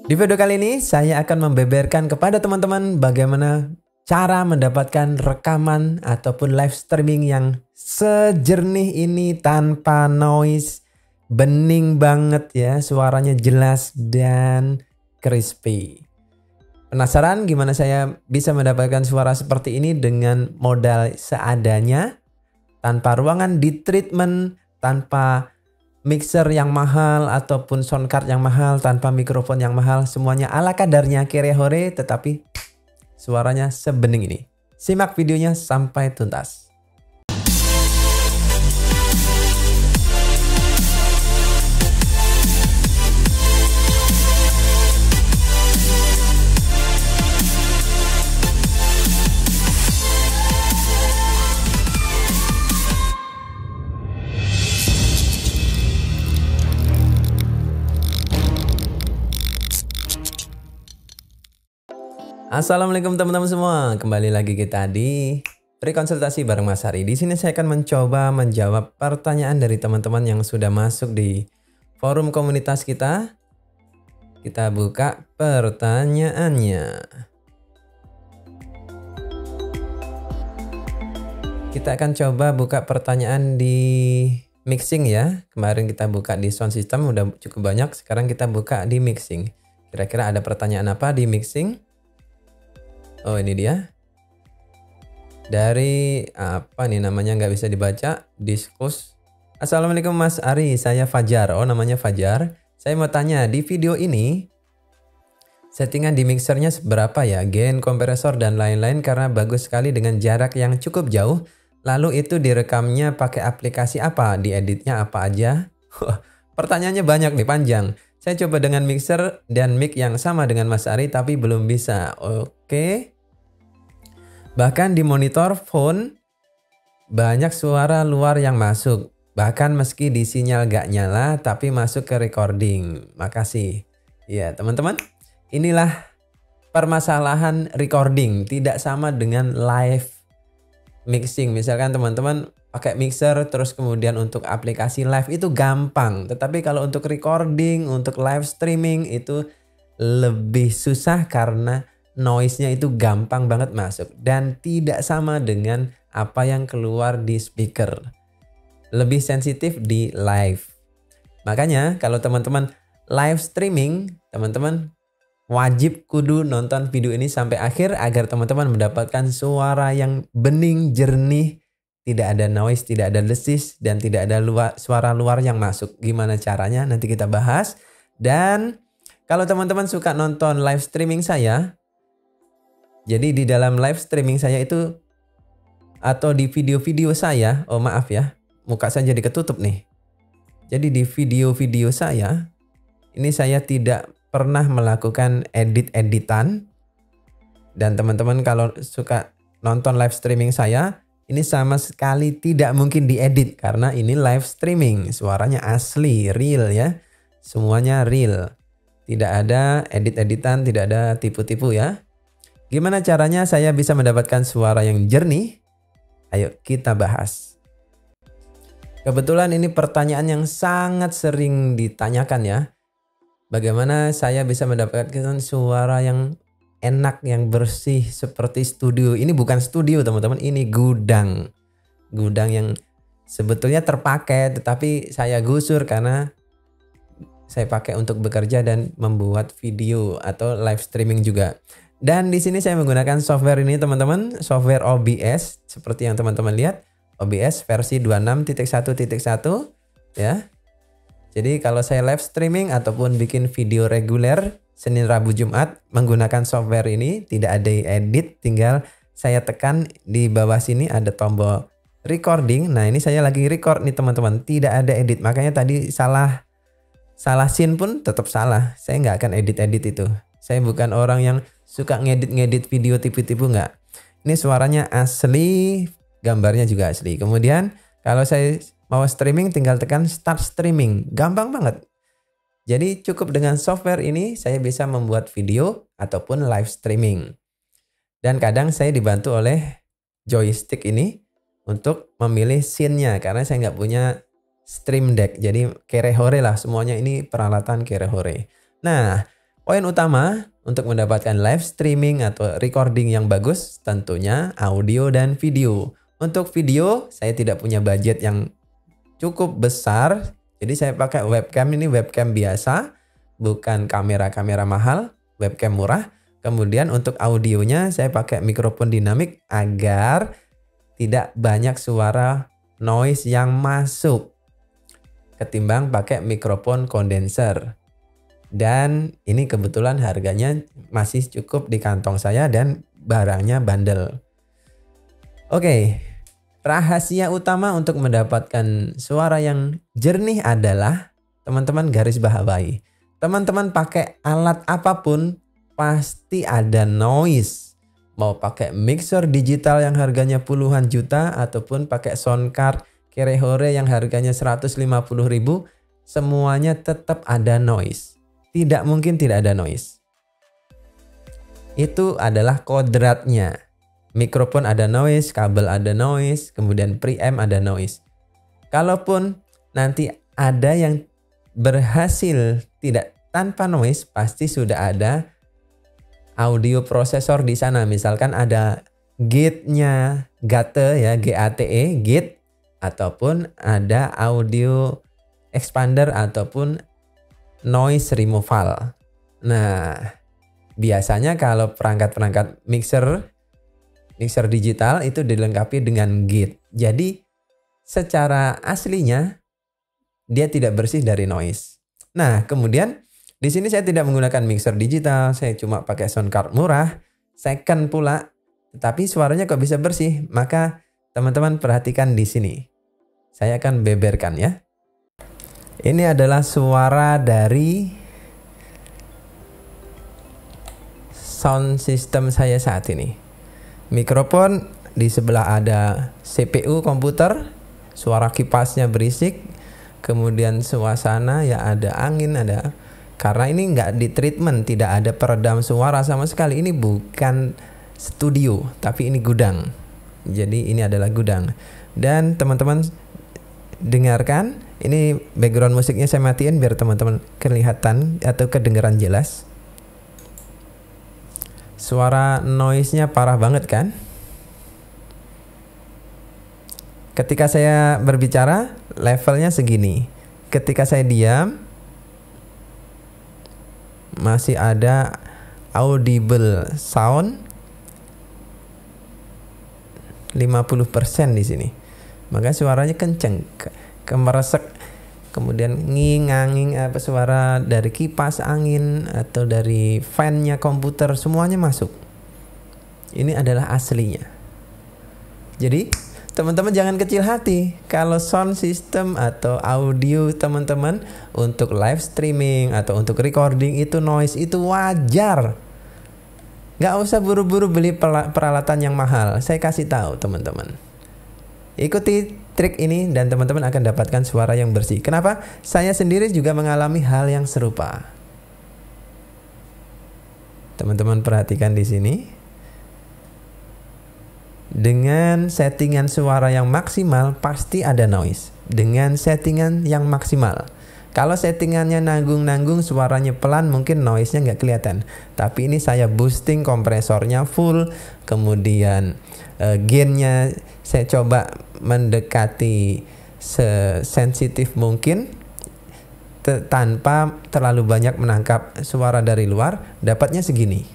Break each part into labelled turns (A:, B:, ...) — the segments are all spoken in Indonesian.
A: Di video kali ini saya akan membeberkan kepada teman-teman bagaimana cara mendapatkan rekaman ataupun live streaming yang sejernih ini tanpa noise, bening banget ya, suaranya jelas dan crispy. Penasaran gimana saya bisa mendapatkan suara seperti ini dengan modal seadanya, tanpa ruangan di treatment, tanpa mixer yang mahal ataupun sound card yang mahal, tanpa mikrofon yang mahal, semuanya ala kadarnya Kerehore, tetapi suaranya sebening ini. Simak videonya sampai tuntas. Assalamualaikum teman-teman semua, kembali lagi kita di Free Konsultasi bareng Mas Hari. Di sini saya akan mencoba menjawab pertanyaan dari teman-teman yang sudah masuk di forum komunitas kita. Kita buka pertanyaannya. Kita akan coba buka pertanyaan di mixing ya. Kemarin kita buka di sound system udah cukup banyak, sekarang kita buka di mixing. Kira-kira ada pertanyaan apa di mixing? Oh, ini dia. Dari apa nih namanya, nggak bisa dibaca. Diskus. Assalamualaikum Mas Ari, saya Fajar. Oh, namanya Fajar. Saya mau tanya, di video ini settingan di mixernya seberapa ya? Gain, kompresor dan lain-lain, karena bagus sekali dengan jarak yang cukup jauh. Lalu itu direkamnya pakai aplikasi apa? Dieditnya apa aja? Pertanyaannya banyak nih, panjang. Saya coba dengan mixer dan mic yang sama dengan Mas Ari tapi belum bisa. Oke. Bahkan di monitor phone banyak suara luar yang masuk. Bahkan meski di sinyal gak nyala tapi masuk ke recording. Makasih. Ya teman-teman, inilah permasalahan recording. Tidak sama dengan live mixing. Misalkan teman-teman pakai mixer terus kemudian untuk aplikasi live itu gampang. Tetapi kalau untuk recording, untuk live streaming itu lebih susah karena noise-nya itu gampang banget masuk. Dan tidak sama dengan apa yang keluar di speaker. Lebih sensitif di live. Makanya kalau teman-teman live streaming, teman-teman wajib kudu nonton video ini sampai akhir agar teman-teman mendapatkan suara yang bening, jernih, tidak ada noise, tidak ada desis, dan tidak ada suara luar yang masuk. Gimana caranya? Nanti kita bahas. Dan kalau teman-teman suka nonton live streaming saya, jadi di dalam live streaming saya itu, atau di video-video saya, oh maaf ya, muka saya jadi ketutup nih. Jadi di video-video saya, ini saya tidak pernah melakukan edit-editan. Dan teman-teman kalau suka nonton live streaming saya, ini sama sekali tidak mungkin diedit karena ini live streaming. Suaranya asli, real ya. Semuanya real. Tidak ada edit-editan, tidak ada tipu-tipu ya. Gimana caranya saya bisa mendapatkan suara yang jernih? Ayo kita bahas. Kebetulan ini pertanyaan yang sangat sering ditanyakan ya. Bagaimana saya bisa mendapatkan suara yang enak, yang bersih seperti studio. Ini bukan studio teman-teman, ini gudang. Gudang yang sebetulnya terpakai tetapi saya gusur karena saya pakai untuk bekerja dan membuat video atau live streaming juga. Dan di sini saya menggunakan software ini teman-teman, software OBS seperti yang teman-teman lihat, OBS versi 26.1.1 ya. Jadi kalau saya live streaming ataupun bikin video reguler Senin, Rabu, Jumat menggunakan software ini, tidak ada edit, tinggal saya tekan di bawah sini ada tombol recording. Nah, ini saya lagi record nih teman-teman, tidak ada edit. Makanya tadi salah scene pun tetap salah. Saya nggak akan edit-edit itu. Saya bukan orang yang suka ngedit-ngedit video tipu-tipu, nggak. Ini suaranya asli, gambarnya juga asli. Kemudian kalau saya mau streaming tinggal tekan start streaming. Gampang banget. Jadi cukup dengan software ini saya bisa membuat video ataupun live streaming. Dan kadang saya dibantu oleh joystick ini untuk memilih scene-nya karena saya nggak punya Stream Deck. Jadi Kerehore lah, semuanya ini peralatan Kerehore. Nah, Poin utama untuk mendapatkan live streaming atau recording yang bagus tentunya audio dan video. Untuk video saya tidak punya budget yang cukup besar, jadi saya pakai webcam, ini webcam biasa, bukan kamera-kamera mahal, webcam murah. Kemudian untuk audionya saya pakai mikrofon dinamik agar tidak banyak suara noise yang masuk ketimbang pakai mikrofon kondenser. Dan ini kebetulan harganya masih cukup di kantong saya dan barangnya bandel. Oke, rahasia utama untuk mendapatkan suara yang jernih adalah teman-teman garis bawahi. Teman-teman pakai alat apapun pasti ada noise. Mau pakai mixer digital yang harganya puluhan juta ataupun pakai sound card Kerehore yang harganya 150.000, semuanya tetap ada noise. Tidak mungkin tidak ada noise. Itu adalah kodratnya. Mikrofon ada noise, kabel ada noise, kemudian preamp ada noise. Kalaupun nanti ada yang berhasil tidak tanpa noise, pasti sudah ada audio prosesor di sana. Misalkan ada gate-nya, gate ya, GATE, gate, ataupun ada audio expander ataupun noise removal. Nah, biasanya kalau perangkat-perangkat mixer digital itu dilengkapi dengan gate. Jadi secara aslinya dia tidak bersih dari noise. Nah, kemudian di sini saya tidak menggunakan mixer digital, saya cuma pakai sound card murah, second pula, tetapi suaranya kok bisa bersih? Maka teman-teman perhatikan di sini. Saya akan beberkan ya. Ini adalah suara dari sound system saya saat ini. Mikrofon, di sebelah ada CPU komputer, suara kipasnya berisik, kemudian suasana ya ada angin, ada, karena ini nggak di treatment, tidak ada peredam suara sama sekali. Ini bukan studio, tapi ini gudang. Jadi ini adalah gudang. Dan teman-teman dengarkan, ini background musiknya saya matiin biar teman-teman kelihatan atau kedengaran jelas. Suara noise-nya parah banget kan? Ketika saya berbicara, levelnya segini. Ketika saya diam, masih ada audible sound 50% di sini. Maka suaranya kenceng, kemeresek, kemudian nging-nganging, apa suara dari kipas angin atau dari fan-nya komputer, semuanya masuk. Ini adalah aslinya. Jadi teman-teman jangan kecil hati kalau sound system atau audio teman-teman untuk live streaming atau untuk recording itu noise, itu wajar. Gak usah buru-buru beli peralatan yang mahal. Saya kasih tahu teman-teman. Ikuti trik ini dan teman-teman akan dapatkan suara yang bersih. Kenapa? Saya sendiri juga mengalami hal yang serupa. Teman-teman perhatikan di sini. Dengan settingan suara yang maksimal pasti ada noise. Dengan settingan yang maksimal. Kalau settingannya nanggung-nanggung, suaranya pelan, mungkin noise-nya nggak kelihatan. Tapi ini saya boosting kompresornya full, kemudian gain-nya saya coba mendekati sesensitif mungkin tanpa terlalu banyak menangkap suara dari luar, dapatnya segini.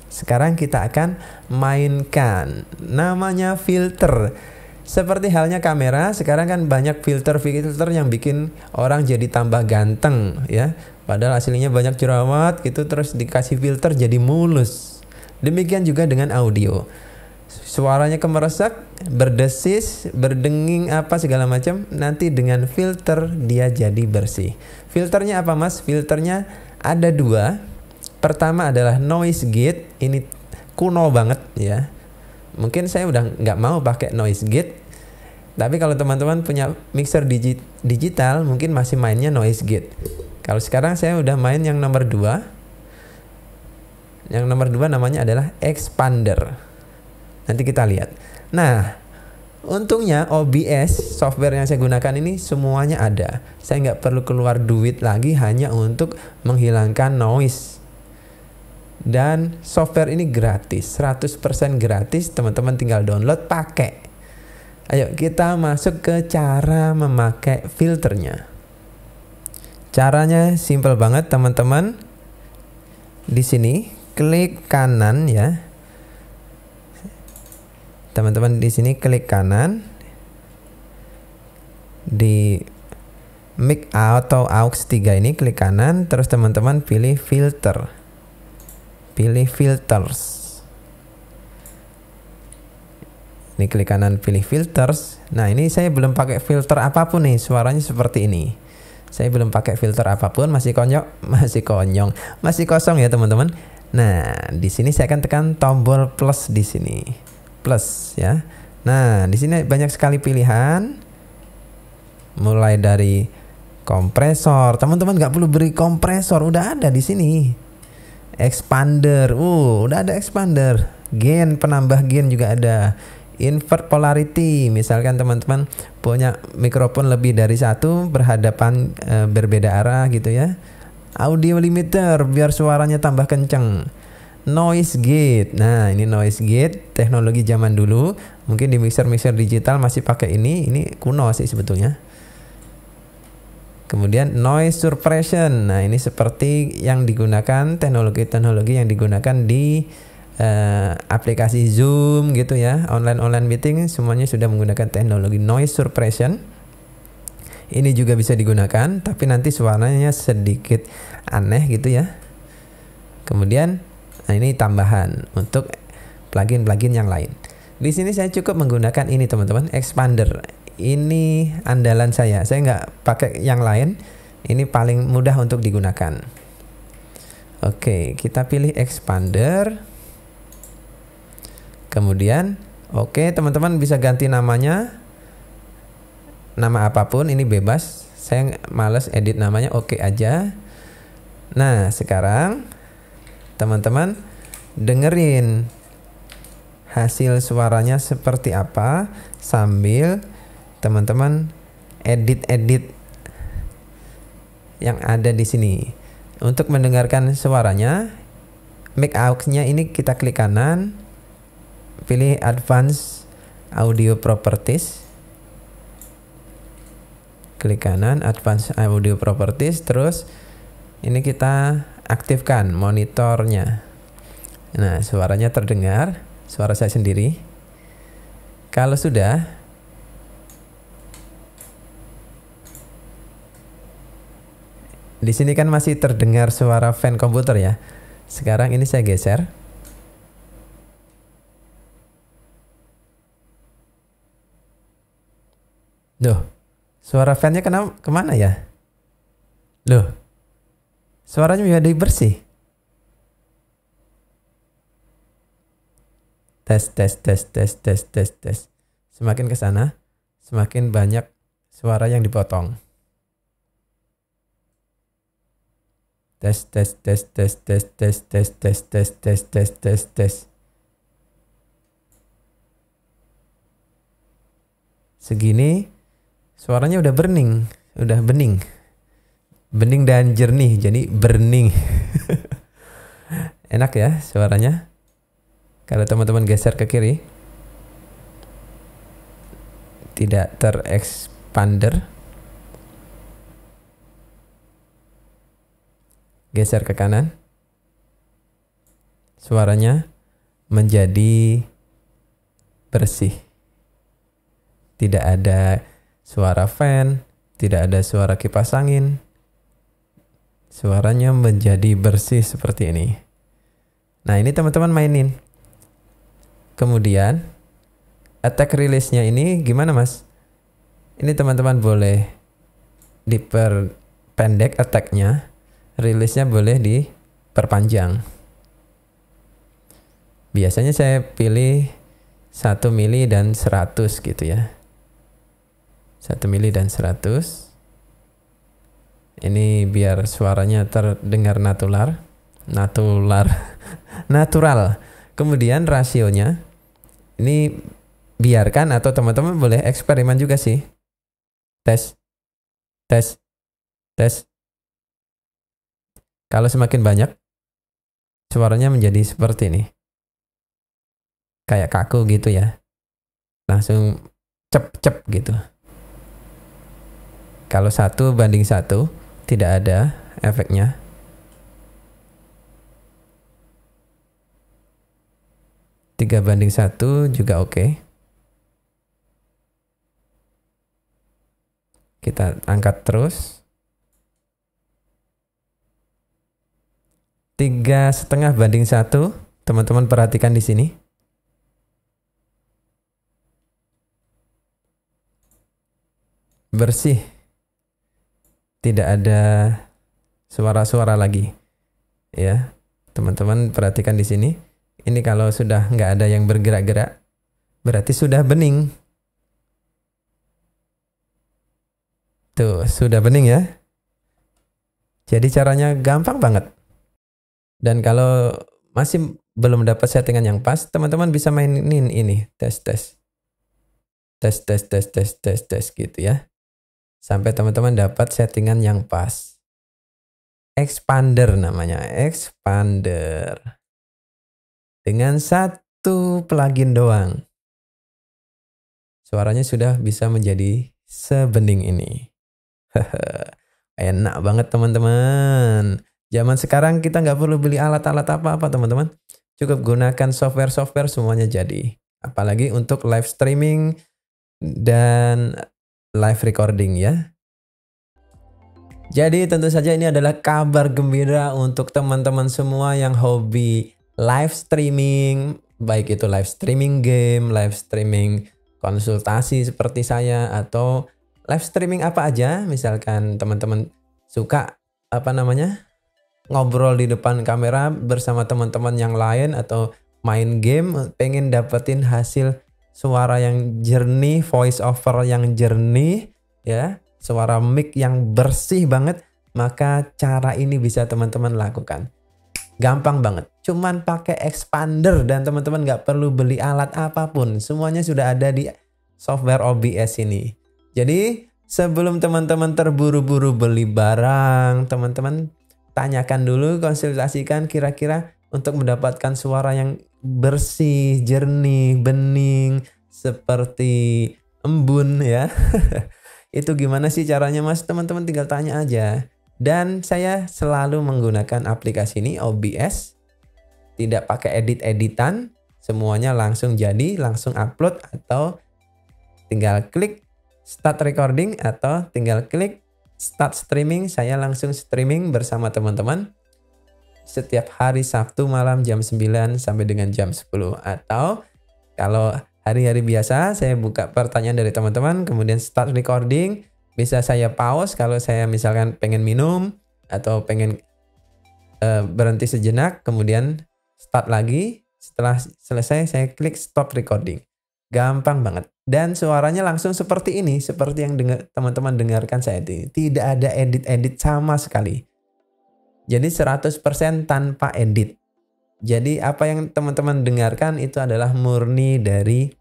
A: Sekarang kita akan mainkan, namanya filter. Seperti halnya kamera, sekarang kan banyak filter-filter yang bikin orang jadi tambah ganteng ya. Padahal aslinya banyak jerawat gitu, terus dikasih filter jadi mulus. Demikian juga dengan audio. Suaranya kemeresek, berdesis, berdenging apa segala macam, nanti dengan filter dia jadi bersih. Filternya apa mas? Filternya ada dua. Pertama adalah noise gate, ini kuno banget ya. Mungkin saya udah nggak mau pakai noise gate. Tapi kalau teman-teman punya mixer digital, mungkin masih mainnya noise gate. Kalau sekarang saya udah main yang nomor 2. Yang nomor 2 namanya adalah expander. Nanti kita lihat. Nah, Untungnya OBS software yang saya gunakan ini semuanya ada. Saya nggak perlu keluar duit lagi hanya untuk menghilangkan noise. Dan software ini gratis, 100% gratis. Teman-teman tinggal download, pakai. Ayo kita masuk ke cara memakai filternya. Caranya simple banget teman-teman. Di sini klik kanan ya. Teman-teman di sini klik kanan di mic atau aux 3 ini, klik kanan, terus teman-teman pilih filter. Pilih filters. Ini klik kanan pilih filters. Nah, ini saya belum pakai filter apapun nih, suaranya seperti ini. Saya belum pakai filter apapun, masih masih kosong ya teman-teman. Nah, di sini saya akan tekan tombol plus di sini. Plus ya. Nah, di sini banyak sekali pilihan. Mulai dari kompresor. Teman-teman nggak perlu beri kompresor, udah ada di sini. Expander. Udah ada expander. Gain, penambah gain juga ada. Invert polarity. Misalkan teman-teman punya mikrofon lebih dari satu berhadapan berbeda arah gitu ya. Audio limiter biar suaranya tambah kenceng. Noise gate. Nah, ini noise gate, teknologi zaman dulu. Mungkin di mixer-mixer digital masih pakai ini. Ini kuno sih sebetulnya. Kemudian noise suppression. Nah, ini seperti yang digunakan, teknologi-teknologi yang digunakan di aplikasi Zoom gitu ya. Online meeting semuanya sudah menggunakan teknologi noise suppression. Ini juga bisa digunakan, tapi nanti suaranya sedikit aneh gitu ya. Kemudian nah, ini tambahan untuk plugin-plugin yang lain. Di sini saya cukup menggunakan ini teman-teman, expander. Ini andalan saya. Saya nggak pakai yang lain. Ini paling mudah untuk digunakan. Oke, kita pilih expander. Kemudian, oke teman-teman bisa ganti namanya. Nama apapun, ini bebas. Saya males edit namanya, oke aja. Nah, sekarang teman-teman dengerin hasil suaranya seperti apa sambil teman-teman edit yang ada di sini. Untuk mendengarkan suaranya, mic aux-nya ini kita klik kanan, pilih Advanced Audio Properties. Klik kanan Advanced Audio Properties, terus ini kita aktifkan monitornya. Nah, suaranya terdengar, suara saya sendiri. Kalau sudah, di sini kan masih terdengar suara fan komputer ya. Sekarang ini saya geser. Loh, suara fan-nya kemana ya? Loh, suaranya menjadi bersih. Tes. Semakin ke sana, semakin banyak suara yang dipotong. Tes. Segini suaranya udah bening. Bening dan jernih, jadi burning. Enak ya suaranya. Kalau teman-teman geser ke kiri, tidak terexpander. Geser ke kanan, suaranya menjadi bersih. Tidak ada suara fan, tidak ada suara kipas angin. Suaranya menjadi bersih seperti ini. Nah, ini teman-teman mainin. Kemudian attack release-nya ini gimana mas? Ini teman-teman boleh diperpendek attack-nya, release-nya boleh diperpanjang. Biasanya saya pilih 1 mili dan 100 gitu ya. 1 mili dan 100. Ini biar suaranya terdengar natural. Kemudian rasionya ini biarkan atau teman-teman boleh eksperimen juga sih. Tes, tes, tes. Kalau semakin banyak, suaranya menjadi seperti ini. Kayak kaku gitu ya. Langsung cep-cep gitu. Kalau 1:1, tidak ada efeknya. 3:1 juga oke. Kita angkat terus. 3,5:1. Teman-teman perhatikan di sini. Bersih. Tidak ada suara-suara lagi. Ya, teman-teman perhatikan di sini. Ini kalau sudah nggak ada yang bergerak-gerak, berarti sudah bening. Tuh, sudah bening ya. Jadi caranya gampang banget. Dan kalau masih belum dapat settingan yang pas, teman-teman bisa mainin ini, tes gitu ya. Sampai teman-teman dapat settingan yang pas. Expander namanya, expander. Dengan satu plugin doang. Suaranya sudah bisa menjadi sebening ini. Enak banget teman-teman. Zaman sekarang kita nggak perlu beli alat-alat apa-apa teman-teman. Cukup gunakan software-software semuanya jadi. Apalagi untuk live streaming dan live recording ya. Jadi tentu saja ini adalah kabar gembira untuk teman-teman semua yang hobi live streaming. Baik itu live streaming game, live streaming konsultasi seperti saya, atau live streaming apa aja. Misalkan teman-teman suka ngobrol di depan kamera bersama teman-teman yang lain, atau main game pengen dapetin hasil suara yang jernih, voice over yang jernih ya, suara mic yang bersih banget, maka cara ini bisa teman-teman lakukan. Gampang banget, cuman pakai expander dan teman-teman nggak perlu beli alat apapun, semuanya sudah ada di software OBS ini. Jadi sebelum teman-teman terburu-buru beli barang, teman-teman tanyakan dulu, konsultasikan kira-kira untuk mendapatkan suara yang bersih, jernih, bening, seperti embun ya. Itu gimana sih caranya mas? Teman-teman tinggal tanya aja. Dan saya selalu menggunakan aplikasi ini, OBS. Tidak pakai edit-editan, semuanya langsung jadi, langsung upload, atau tinggal klik start recording, atau tinggal klik start streaming. Saya langsung streaming bersama teman-teman setiap hari Sabtu malam jam 9 sampai dengan jam 10. Atau kalau hari-hari biasa saya buka pertanyaan dari teman-teman, kemudian start recording. Bisa saya pause kalau saya misalkan pengen minum atau pengen berhenti sejenak, kemudian start lagi. Setelah selesai saya klik stop recording. Gampang banget. Dan suaranya langsung seperti ini, seperti yang teman-teman dengarkan saya ini. Tidak ada edit-edit sama sekali. Jadi 100% tanpa edit. Jadi apa yang teman-teman dengarkan itu adalah murni dari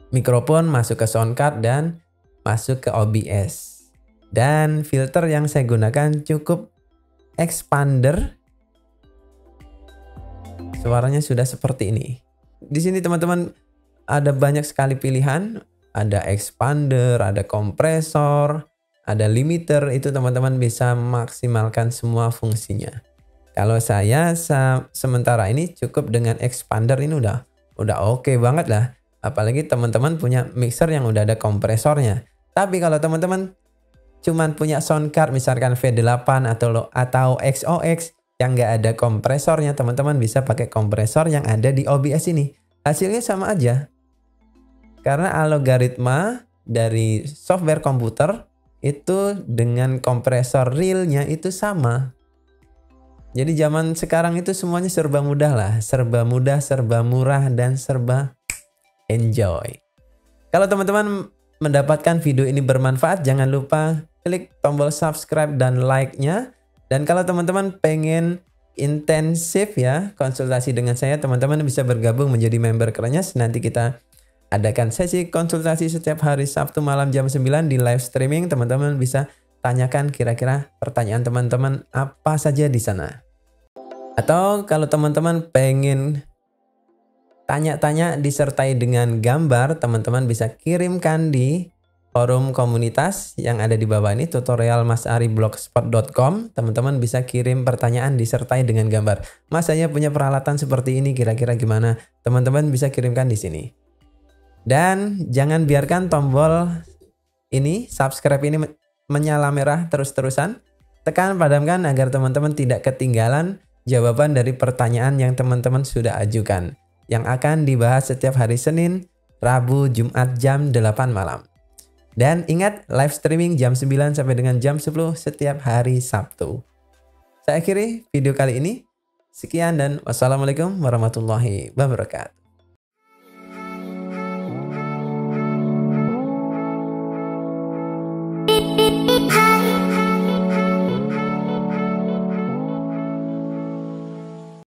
A: mikrofon masuk ke soundcard dan masuk ke OBS. Dan filter yang saya gunakan cukup expander. Suaranya sudah seperti ini. Di sini teman-teman ada banyak sekali pilihan. Ada expander, ada kompresor, ada limiter. Itu teman-teman bisa maksimalkan semua fungsinya. Kalau saya sementara ini cukup dengan expander ini udah oke banget lah. Apalagi teman-teman punya mixer yang udah ada kompresornya. Tapi kalau teman-teman cuman punya sound card misalkan V8 atau XOX yang nggak ada kompresornya, teman-teman bisa pakai kompresor yang ada di OBS ini. Hasilnya sama aja. Karena algoritma dari software komputer itu dengan kompresor realnya itu sama. Jadi zaman sekarang itu semuanya serba mudah lah. Serba mudah, serba murah, dan serba enjoy. Kalau teman-teman mendapatkan video ini bermanfaat, jangan lupa klik tombol subscribe dan like-nya. Dan kalau teman-teman pengen intensif ya konsultasi dengan saya, teman-teman bisa bergabung menjadi member Krenyes. Nanti kita adakan sesi konsultasi setiap hari Sabtu malam jam 9 di live streaming. Teman-teman bisa tanyakan kira-kira pertanyaan teman-teman apa saja di sana. Atau kalau teman-teman pengen tanya-tanya disertai dengan gambar, teman-teman bisa kirimkan di forum komunitas yang ada di bawah ini, tutorialmasariblogspot.com. Teman-teman bisa kirim pertanyaan disertai dengan gambar. Mas, saya punya peralatan seperti ini, kira-kira gimana? Teman-teman bisa kirimkan di sini. Dan jangan biarkan tombol ini, subscribe ini menyala merah terus-terusan. Tekan padamkan agar teman-teman tidak ketinggalan jawaban dari pertanyaan yang teman-teman sudah ajukan, yang akan dibahas setiap hari Senin, Rabu, Jumat jam 8 malam. Dan ingat, live streaming jam 9 sampai dengan jam 10 setiap hari Sabtu. Saya akhiri video kali ini. Sekian dan wassalamualaikum warahmatullahi wabarakatuh.